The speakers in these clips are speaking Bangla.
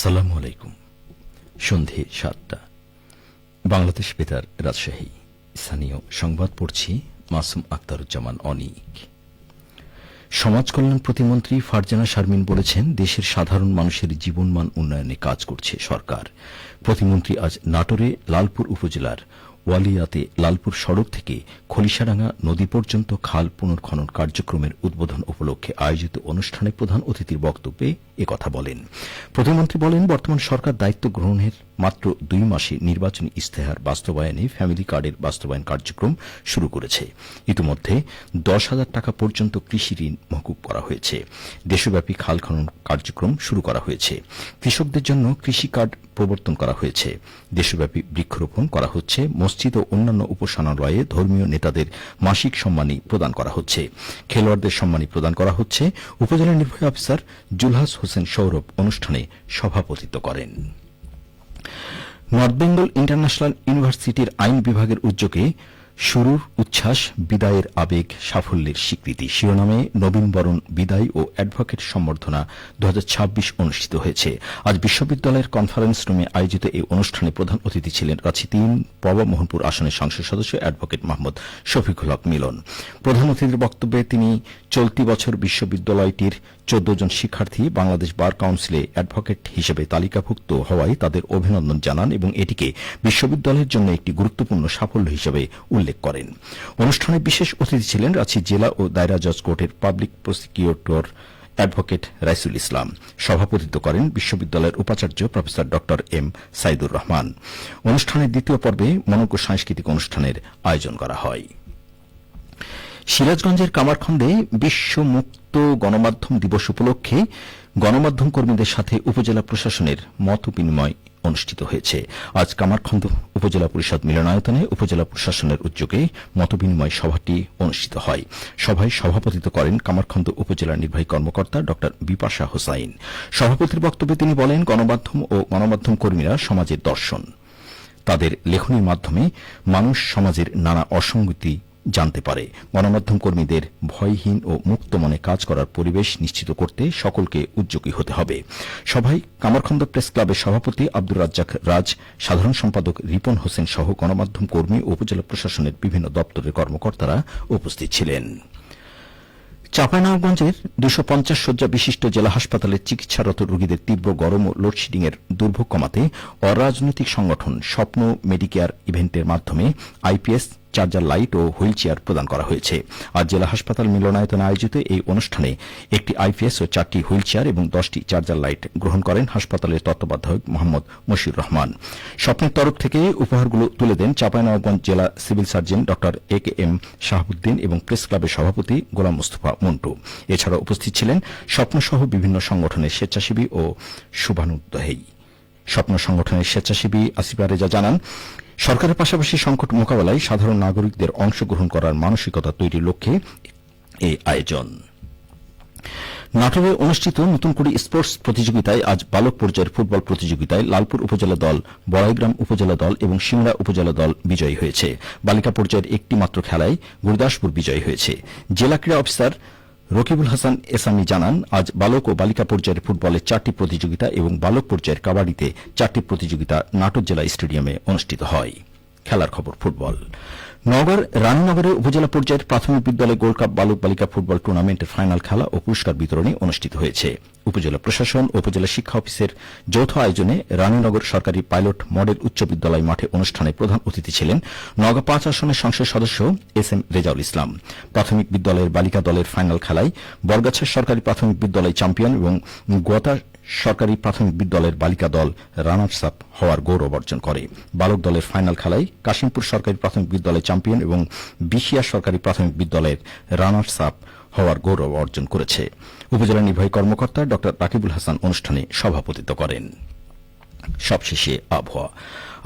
আসসালামু আলাইকুম। সন্ধে ৭টা, বাংলাদেশ বেতার, রাজশাহী। স্থানীয় সংবাদ পড়ছি মাসুম আক্তারুজ্জামান অনিক। সমাজ কল্যাণ প্রতিমন্ত্রী ফারজানা শারমিন বলেছেন, দেশের সাধারণ মানুষের জীবনমান উন্নয়নে কাজ করছে সরকার। প্রতিমন্ত্রী আজ নাটোরে লালপুর উপজেলার ওয়ালিয়াতে লালপুর সড়ক থেকে খলিশাডাঙ্গা নদী পর্যন্ত খাল পুনর্খনন কার্যক্রমের উদ্বোধন উপলক্ষে আয়োজিত অনুষ্ঠানে প্রধান অতিথির বক্তব্যে একথা বলেন। প্রতিমন্ত্রী বলেন, বর্তমান সরকার দায়িত্ব গ্রহণের মাত্র ২ মাসে নির্বাচনী ইশতেহার বাস্তবায়নে ফ্যামিলি কার্ডের বাস্তবায়ন কার্যক্রম শুরু করেছে। ইতিমধ্যে ১০,০০০ টাকা পর্যন্ত কৃষি ঋণ মওকুফ করা হয়েছে। দেশব্যাপী খাল খনন কার্যক্রম শুরু করা হয়েছে। কৃষকদের জন্য কৃষি কার্ড প্রবর্তন করা হয়েছে। দেশব্যাপী বৃক্ষরোপণ করা হচ্ছে। মসজিদ ও অন্যান্য উপাসনালয়ে ধর্মীয় নেতাদের মাসিক সম্মানী প্রদান করা হচ্ছে। খেলোয়াড়দের সম্মানী প্রদান করা হচ্ছে। উপজেলা নির্বাহী অফিসার জুলহাস হোসেন সৌরভ অনুষ্ঠানে সভাপতিত্ব করেন। নর্থ বেঙ্গল ইন্টারন্যাশনাল ইউনিভার্সিটির আইন বিভাগের উদ্যোগে শুরুর উচ্ছ্বাস, বিদায়ের আবেগ, সাফল্যের স্বীকৃতি শিরোনামে নবীনবরণ, বিদায় ও অ্যাডভোকেট সম্বর্ধনা ২০২৬ অনুষ্ঠিত হয়েছে। আজ বিশ্ববিদ্যালয়ের কনফারেন্স রুমে আয়োজিত এই অনুষ্ঠানে প্রধান অতিথি ছিলেন রাজশাহী ৩ পবা মোহনপুর আসনের সংসদ সদস্য অ্যাডভোকেট মোহাম্মদ শফিকুল হক মিলন। প্রধান অতিথির বক্তব্যে তিনি চলতি বছর বিশ্ববিদ্যালয়টির ১৪ জন শিক্ষার্থী বাংলাদেশ বার কাউন্সিলে অ্যাডভোকেট হিসেবে তালিকাভুক্ত হওয়ায় তাদের অভিনন্দন জানান এবং এটিকে বিশ্ববিদ্যালয়ের জন্য একটি গুরুত্বপূর্ণ সাফল্য হিসেবে উল্লেখ করেন। অনুষ্ঠানে বিশেষ অতিথি ছিলেন রাজশাহী জেলা ও দায়রা জজ কোর্টের public prosecutor advocate Raisul Islam. সভাপতিত্ব করেন বিশ্ববিদ্যালয়ের উপাচার্য প্রফেসর ড এম সাইদুর রহমান। অনুষ্ঠানের দ্বিতীয় পর্বে মনোজ্ঞ সাংস্কৃতিক অনুষ্ঠানের আয়োজন করা হয়। সিরাজগঞ্জের কামারখন্দে বিশ্ব মুক্ত গণমাধ্যম দিবস উপলক্ষে গণমাধ্যম কর্মীদের সাথে উপজেলা প্রশাসনের মত বিনিময় অনুষ্ঠিত হয়েছে। আজ কামারখন্দ উপজেলা পরিষদ মিলনায়তনে উপজেলা প্রশাসনের উদ্যোগে মতবিনিময় সভাটি অনুষ্ঠিত হয়। সভায় সভাপতিত্ব করেন কামারখন্দ উপজেলা নির্বাহী কর্মকর্তা ড বিপাশা হোসাইন। সভাপতির বক্তব্যে তিনি বলেন, গণমাধ্যম ও গণমাধ্যম কর্মীরা সমাজের দর্শন। তাদের লেখনীর মাধ্যমে মানুষ সমাজের নানা অসঙ্গতি জানতে পারে। গণমাধ্যম কর্মীদের ভয়হীন ও মুক্ত মনে কাজ করার পরিবেশ নিশ্চিত করতে সকলকে উদ্যোগী হতে হবে। সভায় কামারখন্দ প্রেস ক্লাবের সভাপতি আব্দুর রাজ্জাক রাজ, সাধারণ সম্পাদক রিপন হোসেন সহ গণমাধ্যম কর্মী ও উপজেলা প্রশাসনের বিভিন্ন দপ্তরের কর্মকর্তারা উপস্থিত ছিলেন। চাঁপাইনবাবগঞ্জের ২৫০ শয্যা বিশিষ্ট জেলা হাসপাতালে চিকিৎসারত রোগীদের তীব্র গরম ও লোডশেডিং এর দুর্ভোগ কমাতে অরাজনৈতিক সংগঠন স্বপ্ন মেডিকেয়ার ইভেন্টের মাধ্যমে আইপিএস, চার্জার লাইট ও হুইল চেয়ার প্রদান করা হয়েছে। আজ জেলা হাসপাতাল মিলনায়তনে আয়োজিত এই অনুষ্ঠানে একটি আইপিএস ও ৪টি হুইল চেয়ার এবং ১০টি চার্জার লাইট গ্রহণ করেন হাসপাতালের তত্ত্বাবধায়ক মোহাম্মদ মশিউর রহমান। স্বপ্নের তরফ থেকে উপহারগুলো তুলে দেন চাঁপাইনবাবগঞ্জ জেলা সিভিল সার্জন ড এ কে এম শাহাবুদ্দিন এবং প্রেস ক্লাবের সভাপতি গোলাম মোস্তফা মন্টু। এছাড়া উপস্থিত ছিলেন স্বপ্নসহ বিভিন্ন সংগঠনের স্বেচ্ছাসেবী ও শুভানুধ্যায়ী। স্বপ্ন সংগঠনের স্বেচ্ছাসেবী আসিফা রেজা জানান, সরকারের পাশাপাশি সংকট মোকাবেলায় সাধারণ নাগরিকদের অংশগ্রহণ করার মানসিকতা তৈরির লক্ষ্যে এই আয়োজন। নাটোরে অনুষ্ঠিত নতুন করে স্পোর্টস প্রতিযোগিতায় আজ বালক পর্যায়ের ফুটবল প্রতিযোগিতায় লালপুর উপজেলা দল, বড়াইগ্রাম উপজেলা দল এবং সিংড়া উপজেলা দল বিজয়ী হয়েছে। বালিকা পর্যায়ের একটি মাত্র খেলায় গুরদাসপুর বিজয়ী হয়েছে। জেলা ক্রীড়া অফিসার রকিবুল হাসান এসামি জানান, আজ বালক ও বালিকা পর্যায়ের ফুটবলে 4টি প্রতিযোগিতা এবং বালক পর্যায়ের কাবাডিতে 4টি প্রতিযোগিতা নাটোর জেলা স্টেডিয়ামে অনুষ্ঠিত হয়। খেলার খবর ফুটবল। নওগাঁর রানীনগরে উপজেলা পর্যায়ের প্রাথমিক বিদ্যালয় গোল্ড কাপ বালক বালিকা ফুটবল টুর্নামেন্টের ফাইনাল খেলা ও পুরস্কার বিতরণী অনুষ্ঠিত হয়েছে। উপজেলা প্রশাসন ও উপজেলা শিক্ষা অফিসের যৌথ আয়োজনে রানীনগর সরকারি পাইলট মডেল উচ্চ বিদ্যালয় মাঠে অনুষ্ঠানে প্রধান অতিথি ছিলেন নওগাঁ 5 আসনের সংসদ সদস্য এস এম রেজাউল ইসলাম। প্রাথমিক বিদ্যালয়ের বালিকা দলের ফাইনাল খেলায় বরগাছা সরকারি প্রাথমিক বিদ্যালয় চ্যাম্পিয়ন এবং গোয়াতা সরকারি প্রাথমিক বিদ্যালয়ের বালিকা দল রানার্স আপ হওয়ার গৌরব অর্জন করে। বালক দলের ফাইনাল খেলায় কাশিমপুর সরকারি প্রাথমিক বিদ্যালয় চ্যাম্পিয়ন এবং বিশিয়া সরকারি প্রাথমিক বিদ্যালয়ের রানার্স আপ হওয়ার গৌরব অর্জন করেছে। উপজেলা নির্বাহী কর্মকর্তা ড রাকিবুল হাসান অনুষ্ঠানে সভাপতিত্ব করেন। সবশেষে আবহাওয়া।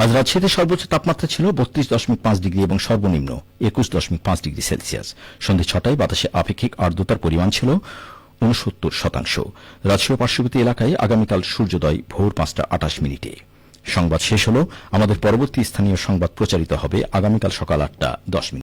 আজ রাজশাহীতে সর্বোচ্চ তাপমাত্রা ছিল ৩২.৫ ডিগ্রি এবং সর্বনিম্ন ২১.৫ ডিগ্রি সেলসিয়াস। সন্ধ্যে ৬টায় বাতাসে আপেক্ষিক আর্দ্রতার পরিমাণ ছিল ৬৯%। রাজশাহী পার্শ্ববর্তী এলাকায় আগামীকাল সূর্যোদয় ভোর ৫টা ২৮ মিনিটে। সংবাদ শেষ হল। আমাদের পরবর্তী স্থানীয় সংবাদ প্রচারিত হবে আগামীকাল সকাল ৮টা ১০ মিনিট।